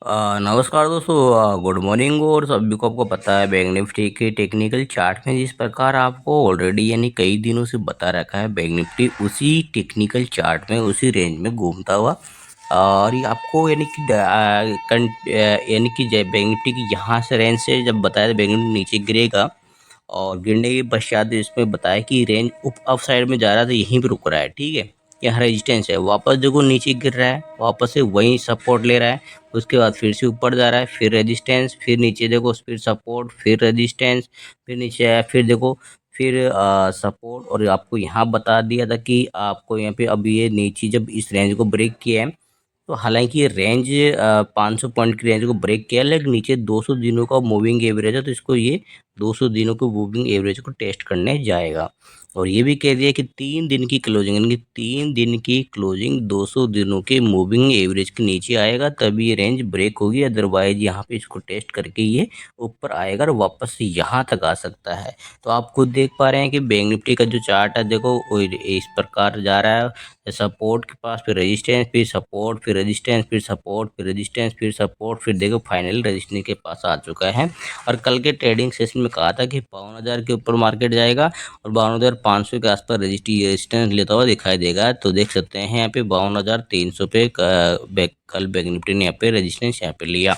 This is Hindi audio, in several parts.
नमस्कार दोस्तों। Good morning. और सभी को आपको पता है बैंक निफ्टी के टेक्निकल चार्ट में जिस प्रकार आपको ऑलरेडी यानी कई दिनों से बता रखा है, बैंक निफ्टी उसी टेक्निकल चार्ट में उसी रेंज में घूमता हुआ और ये आपको यानी कि यानी कि बैंक निफ्टी की यहाँ से रेंज से जब बताया था बैंक निफ्टी नीचे गिरेगा और गिरने के पश्चात इसमें बताया कि रेंज अप साइड में जा रहा था, यहीं पे रुक रहा है। ठीक है, यहाँ रेजिस्टेंस है, वापस देखो नीचे गिर रहा है, वापस से वहीं सपोर्ट ले रहा है, उसके बाद फिर से ऊपर जा रहा है, फिर रेजिस्टेंस, फिर नीचे देखो, फिर सपोर्ट, फिर रेजिस्टेंस, फिर नीचे आया, फिर देखो, फिर सपोर्ट। और आपको यहाँ बता दिया था कि आपको यहाँ पे अब ये नीचे जब इस रेंज को ब्रेक किया है, तो हालांकि ये रेंज 500 पॉइंट की रेंज को ब्रेक किया, लेकिन नीचे 200 दिनों का मूविंग एवरेज है, तो इसको ये 200 दिनों के मूविंग एवरेज को टेस्ट करने जाएगा। और ये भी कह दिया कि 3 दिन की क्लोजिंग, यानी 3 दिन की क्लोजिंग 200 दिनों के मूविंग एवरेज के नीचे आएगा तभी ये रेंज ब्रेक होगी, अदरवाइज यहाँ पे इसको टेस्ट करके ये ऊपर आएगा और वापस से यहाँ तक आ सकता है। तो आप खुद देख पा रहे हैं कि बैंक निफ्टी का जो चार्ट है, देखो वो इस प्रकार जा रहा है, सपोर्ट के पास, फिर रेजिस्टेंस, फिर सपोर्ट, फिर रेजिस्टेंस, फिर सपोर्ट, फिर रेजिस्टेंस, फिर सपोर्ट, फिर देखो फाइनल रेजिस्टेंस के पास आ चुका है। और कल के ट्रेडिंग सेशन में कहा था कि 52,000 के ऊपर मार्केट जाएगा और 52,500 के आसपास रेजिस्टेंस लेता हुआ दिखाई देगा। तो देख सकते हैं यहाँ पे 52,300 पे कल बैंक निफ्टी ने यहाँ पे रेजिस्टेंस यहाँ पे लिया।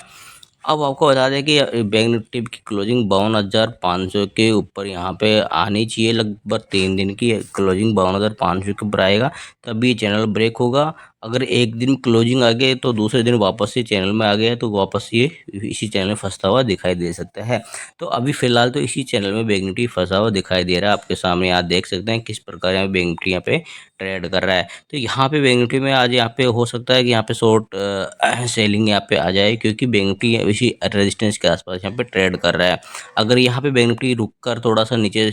अब आपको बता दें कि बैंक निफ्टी की क्लोजिंग 52,500 के ऊपर यहाँ पे आनी चाहिए। लगभग 3 दिन की क्लोजिंग 52,500 के ऊपर आएगा तभी चैनल ब्रेक होगा। अगर एक दिन क्लोजिंग आ गए तो दूसरे दिन वापस से चैनल में आ गया तो वापस ये इसी चैनल में फंसता हुआ दिखाई दे सकता है। तो अभी फिलहाल तो इसी चैनल में बैंक निफ्टी फंसा हुआ दिखाई दे रहा है। आपके सामने आप देख सकते हैं किस प्रकार यहाँ बैंक निफ्टी यहाँ पे ट्रेड कर रहा है। तो यहाँ पे बैंक निफ्टी में आज यहाँ पे हो सकता है कि यहाँ पे शॉर्ट सेलिंग यहाँ पे आ जाए, क्योंकि बैंक निफ्टी इसी रेजिस्टेंस के आसपास यहाँ पे ट्रेड कर रहा है। अगर यहाँ पे बैंक निफ्टी रुक कर थोड़ा सा नीचे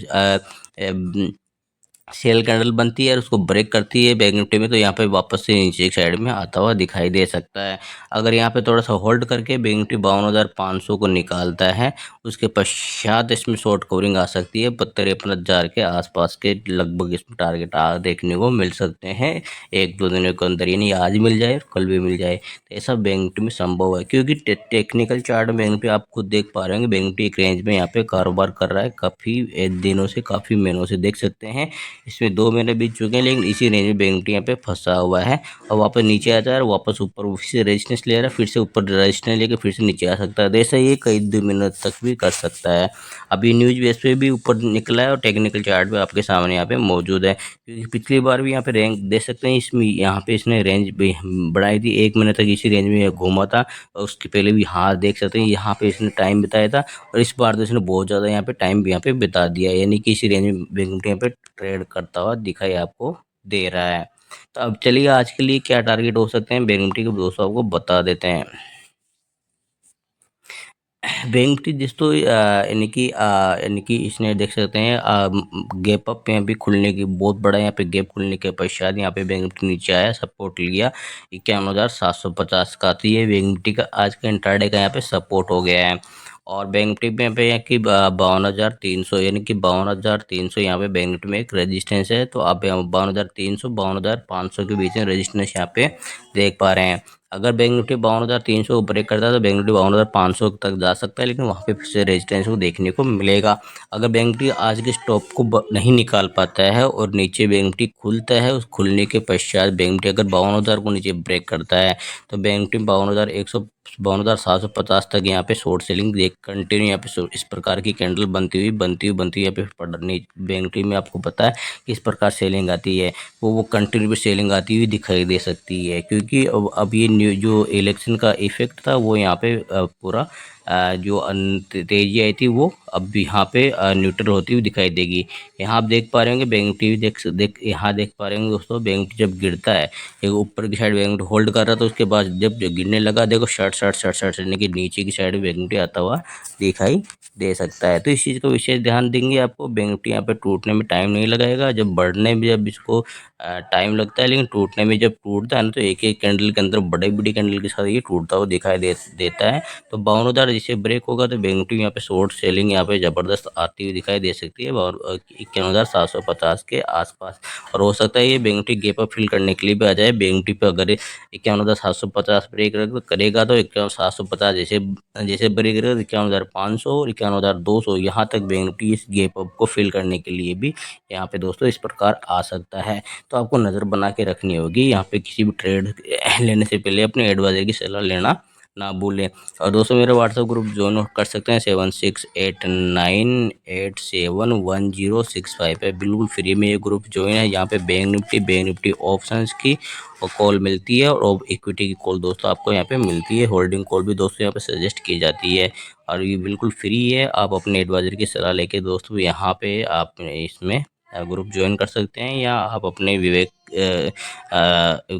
सेल कैंडल बनती है और उसको ब्रेक करती है बैंक निफ्टी में, तो यहाँ पे वापस से नीचे एक साइड में आता हुआ दिखाई दे सकता है। अगर यहाँ पे थोड़ा सा होल्ड करके बैंक निफ्टी 52,500 को निकालता है, उसके पश्चात इसमें शॉर्ट कवरिंग आ सकती है 53,000 के आसपास के लगभग इसमें टारगेट देखने को मिल सकते हैं 1-2 दिनों के अंदर, यानी आज मिल जाए कल भी मिल जाए। तो ऐसा बैंक निफ्टी में संभव है, क्योंकि टेक्निकल चार्ट में बैंक निफ्टी आप खुद देख पा रहे हैं बैंक निफ्टी एक रेंज में यहाँ पे कारोबार कर रहा है काफ़ी दिनों से, काफ़ी महीनों से देख सकते हैं। इसमें 2 महीने बीत चुके हैं, लेकिन इसी रेंज में बैंक निफ्टी यहाँ पे फंसा हुआ है और वापस नीचे आता है और वापस ऊपर फिर से रेजिस्टेंस ले रहा है, फिर से ऊपर रेजिस्टेंस लेकर फिर से नीचे आ सकता है। ऐसा ये कई 2 महीनों तक भी कर सकता है। अभी न्यूज बेस पे भी ऊपर निकला है और टेक्निकल चार्ट भी आपके सामने यहाँ पे मौजूद है, क्योंकि पिछली बार भी यहाँ पे रैंक देख सकते हैं, इसमें यहाँ पे इसने रेंज भी बढ़ाई थी, 1 महीने तक इसी रेंज में घूमा था और उसके पहले भी यहाँ देख सकते हैं यहाँ पे इसने टाइम बिताया था और इस बार तो इसने बहुत ज़्यादा यहाँ पे टाइम भी यहाँ पे बिता दिया, यानी कि इसी रेंज में बैंक निफ्टी यहाँ पे ट्रेड करता हुआ दिखाई आपको दे रहा है। तो अब चलिए आज के लिए क्या टारगेट हो सकते हैं बैंक निफ्टी के, दोस्तों आपको बता देते हैं। बैंक निफ्टी दोस्तों यानी कि इसने देख सकते हैं गैप अप यहाँ पे खुलने की बहुत बड़ा यहाँ पे गैप खुलने के पश्चात यहाँ पे बैंक निफ्टी नीचे आया, सपोर्ट लिया 51,750 का। तो ये बैंक निफ्टी का आज का इंट्राडे का यहाँ पे सपोर्ट हो गया है। और बैंक निफ्टी में यहाँ पे यहाँ की 52,300, यानी कि 52,300 यहाँ पे बैंक निफ्टी में एक रेजिस्टेंस है। तो आप 52,300 52,500 के बीच में रेजिस्टेंस यहाँ पे देख पा रहे हैं। अगर बैंक निफ्टी 52,300 को ब्रेक करता है तो बैंक निफ्टी 52,500 तक जा सकता है, लेकिन वहाँ पे फिर से रेजिस्टेंस को देखने को मिलेगा। अगर बैंक निफ्टी आज के स्टॉप को नहीं निकाल पाता है और नीचे बैंक निफ्टी खुलता है, उस खुलने के पश्चात बैंक निफ्टी अगर 52,000 को नीचे ब्रेक करता है तो बैंक निफ्टी 52,750 तक यहाँ पे शॉर्ट सेलिंग देख कंटिन्यू यहाँ पे इस प्रकार की कैंडल बनती हुई यहाँ पे पड़नी बैंक निफ्टी में आपको पता है किस प्रकार सेलिंग आती है, वो कंटिन्यू सेलिंग आती हुई दिखाई दे सकती है, क्योंकि अब ये जो इलेक्शन का इफेक्ट था वो यहाँ पे पूरा जो तेजी आई थी वो अब यहाँ पे न्यूट्रल होती हुई दिखाई देगी। यहाँ आप देख पा रहे होंगे बैंक निफ्टी यहाँ देख पा रहे होंगे दोस्तों, बैंक निफ्टी जब गिरता है एक ऊपर की साइड बैंक निफ्टी होल्ड कर रहा था, उसके बाद जब गिरने लगा देखो शर्ट यानी कि नीचे की साइड बैंक निफ्टी आता हुआ दिखाई दे सकता है। तो इस चीज़ का विशेष ध्यान देंगे, आपको बैंक निफ्टी यहाँ पे टूटने में टाइम नहीं लगाएगा, जब बढ़ने में जब इसको टाइम लगता है, लेकिन टूटने में जब टूटता है ना तो एक एक कैंडल के अंदर बड़े बड़ी कैंडल के साथ ये टूटता हुआ दिखाई देता है। तो 52,000 जैसे ब्रेक होगा तो बैंक निफ्टी यहाँ पे शॉर्ट सेलिंग यहाँ पे जबरदस्त आती हुई दिखाई दे सकती है, और 51,750 के आसपास। और हो सकता है ये bank Nifty gap up fill करने के लिए भी आ जाए। बैंक निफ्टी पे अगर 51,750 ब्रेक करेगा तो 51,750 जैसे जैसे ब्रेक करेगा तो 51,500 और 51,200 यहाँ तक बैंक निफ्टी इस गैप अप को फिल करने के लिए भी यहाँ पे दोस्तों इस प्रकार आ सकता है। तो आपको नज़र बना के रखनी होगी, यहाँ पे किसी भी ट्रेड लेने से पहले अपने एडवाइजर की सलाह लेना ना भूलें। और दोस्तों मेरा व्हाट्सएप ग्रुप ज्वाइन कर सकते हैं 7689871065 पे, बिल्कुल फ्री में ये ग्रुप ज्वाइन है। यहाँ पे बैंक निफ्टी ऑप्शंस की और कॉल मिलती है, और इक्विटी की कॉल दोस्तों आपको यहाँ पे मिलती है। होल्डिंग कॉल भी दोस्तों यहाँ पे सजेस्ट की जाती है, और ये बिल्कुल फ्री है। आप अपने एडवाइजर की सलाह लेके दोस्तों यहाँ पे आप इसमें ग्रुप ज्वाइन कर सकते हैं, या आप अपने विवेक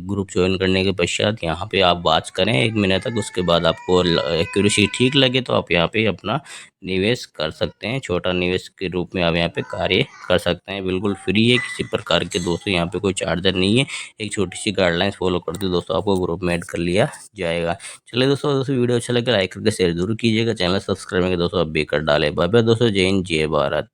ग्रुप ज्वाइन करने के पश्चात यहाँ पे आप बात करें 1 महीने तक। उसके बाद आपको एक्यूरेसी ठीक लगे तो आप यहाँ पे अपना निवेश कर सकते हैं, छोटा निवेश के रूप में आप यहाँ पे कार्य कर सकते हैं। बिल्कुल फ्री है, किसी प्रकार के दोस्तों यहाँ पे कोई चार्जर नहीं है। एक छोटी सी गाइडलाइंस फॉलो करते दोस्तों आपको ग्रुप में ऐड कर लिया जाएगा। चलिए दोस्तों वीडियो अच्छा लगे लाइक करके शेयर जरूर कीजिएगा, चैनल सब्सक्राइब करके दोस्तों आप भी कर डालें। बाय बाय दोस्तों, जय हिंद जय भारत।